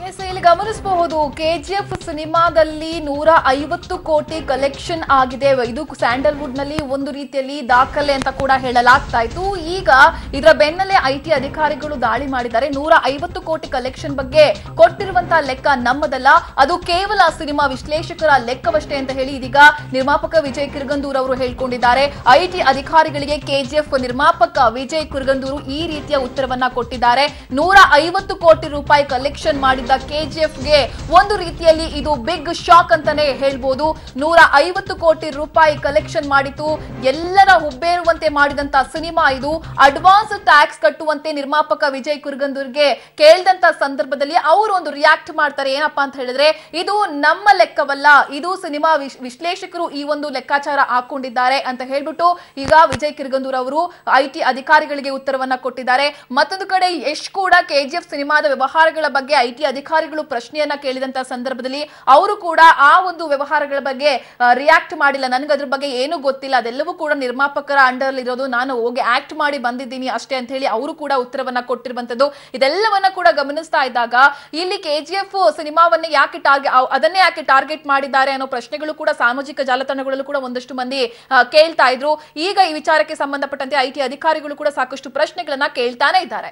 S ಇಲ್ಲಿ ಗಮನಿಸಬಹುದು KGF ಸಿನಿಮಾದಲ್ಲಿ 150 ಕೋಟಿ ಕಲೆಕ್ಷನ್ ಆಗಿದೆ. ಇದು ಸ್ಯಾಂಡಲ್ವುಡ್ ನಲ್ಲಿ ಒಂದು ರೀತಿಯಲ್ಲಿ ದಾಖಲೆ ಅಂತ ಕೂಡ ಹೇಳಲಾಗ್ತಾ ಇತ್ತು. ಈಗ ಇದರ ಬೆನ್ನಲ್ಲೇ ಐಟಿ ಅಧಿಕಾರಿಗಳು ದಾಳಿ ಮಾಡಿದ್ದಾರೆ. 150 ಕೋಟಿ ಕಲೆಕ್ಷನ್ ಬಗ್ಗೆ ಕೊಟ್ಟಿರುವಂತಹ ಲೆಕ್ಕ ನಮ್ಮದಲ್ಲ, ಅದು ಕೇವಲ ಸಿನಿಮಾ ವಿಶ್ಲೇಷಕರ ಲೆಕ್ಕವಷ್ಟೇ ಅಂತ ಹೇಳಿ ಇದೀಗ ನಿರ್ಮಾಪಕ ವಿಜಯ್ ಕಿರ್ಗಂದೂರ್ ಅವರು ಹೇಳಿಕೊಂಡಿದ್ದಾರೆ. ಐಟಿ ಅಧಿಕಾರಿಗಳಿಗೆ ಕೆಜಿಎಫ್ ನಿರ್ಮಾಪಕ ವಿಜಯ್ ಕಿರ್ಗಂದೂರು ಈ ರೀತಿಯ ಉತ್ತರವನ್ನ ಕೊಟ್ಟಿದ್ದಾರೆ. 150 ಕೋಟಿ ರೂಪಾಯಿ ಕಲೆಕ್ಷನ್ ಮಾಡಿದ್ದ ಕೆಜಿಎಫ್ಗೆ ಒಂದು ರೀತಿಯಲ್ಲಿ ಇದು ಬಿಗ್ ಶಾಕ್ ಅಂತಾನೆ ಹೇಳ್ಬೋದು. 150 ಕೋಟಿ ರೂಪಾಯಿ ಕಲೆಕ್ಷನ್ ಮಾಡಿತು. ಎಲ್ಲರ ಹುಬ್ಬೇರುವಂತೆ ಮಾಡಿದಂತ ಸಿನಿಮಾ ಇದು. ಅಡ್ವಾನ್ಸ್ ಟ್ಯಾಕ್ಸ್ ಕಟ್ಟುವಂತೆ ನಿರ್ಮಾಪಕ ವಿಜಯ್ ಕಿರ್ಗಂದೂರ್ಗೆ ಕೇಳಿದಂತ ಸಂದರ್ಭದಲ್ಲಿ ಅವರು ಒಂದು ರಿಯಾಕ್ಟ್ ಮಾಡ್ತಾರೆ. ಏನಪ್ಪಾ ಅಂತ ಹೇಳಿದ್ರೆ, ಇದು ನಮ್ಮ ಲೆಕ್ಕವಲ್ಲ, ಇದು ಸಿನಿಮಾ ವಿಶ್ಲೇಷಕರು ಈ ಒಂದು ಲೆಕ್ಕಾಚಾರ ಹಾಕೊಂಡಿದ್ದಾರೆ ಅಂತ ಹೇಳ್ಬಿಟ್ಟು ಈಗ ವಿಜಯ್ ಕಿರ್ಗಂದೂರ್ ಅವರು ಐಟಿ ಅಧಿಕಾರಿಗಳಿಗೆ ಉತ್ತರವನ್ನ ಕೊಟ್ಟಿದ್ದಾರೆ. ಮತ್ತೊಂದು ಕಡೆ ಯಶ್ ಕೂಡ ಕೆಜಿಎಫ್ ಸಿನಿಮಾದ ವ್ಯವಹಾರಗಳ ಬಗ್ಗೆ ಐಟಿ ಅಧಿಕಾರಿಗಳು ಪ್ರಶ್ನೆಯನ್ನ ಕೇಳಿದಂತ ಸಂದರ್ಭದಲ್ಲಿ ಅವರು ಕೂಡ ಆ ಒಂದು ವ್ಯವಹಾರಗಳ ಬಗ್ಗೆ ರಿಯಾಕ್ಟ್ ಮಾಡಿಲ್ಲ. ನನಗೆ ಅದ್ರ ಬಗ್ಗೆ ಏನು ಗೊತ್ತಿಲ್ಲ, ಅದೆಲ್ಲವೂ ಕೂಡ ನಿರ್ಮಾಪಕರ ಅಂಡರ್ ಇರೋದು, ನಾನು ಹೋಗಿ ಆಕ್ಟ್ ಮಾಡಿ ಬಂದಿದ್ದೀನಿ ಅಷ್ಟೇ ಅಂತ ಹೇಳಿ ಅವರು ಕೂಡ ಉತ್ತರವನ್ನ ಕೊಟ್ಟಿರುವಂತದ್ದು. ಇದೆಲ್ಲವನ್ನ ಕೂಡ ಗಮನಿಸ್ತಾ ಇದ್ದಾಗ ಇಲ್ಲಿ ಕೆಜಿಎಫ್ ಸಿನಿಮಾವನ್ನೇ ಅದನ್ನೇ ಯಾಕೆ ಟಾರ್ಗೆಟ್ ಮಾಡಿದ್ದಾರೆ ಅನ್ನೋ ಪ್ರಶ್ನೆಗಳು ಕೂಡ ಸಾಮಾಜಿಕ ಜಾಲತಾಣಗಳಲ್ಲೂ ಕೂಡ ಒಂದಷ್ಟು ಮಂದಿ ಕೇಳ್ತಾ ಇದ್ರು. ಈಗ ಈ ವಿಚಾರಕ್ಕೆ ಸಂಬಂಧಪಟ್ಟಂತೆ ಐಟಿ ಅಧಿಕಾರಿಗಳು ಕೂಡ ಸಾಕಷ್ಟು ಪ್ರಶ್ನೆಗಳನ್ನ ಕೇಳ್ತಾನೆ ಇದ್ದಾರೆ.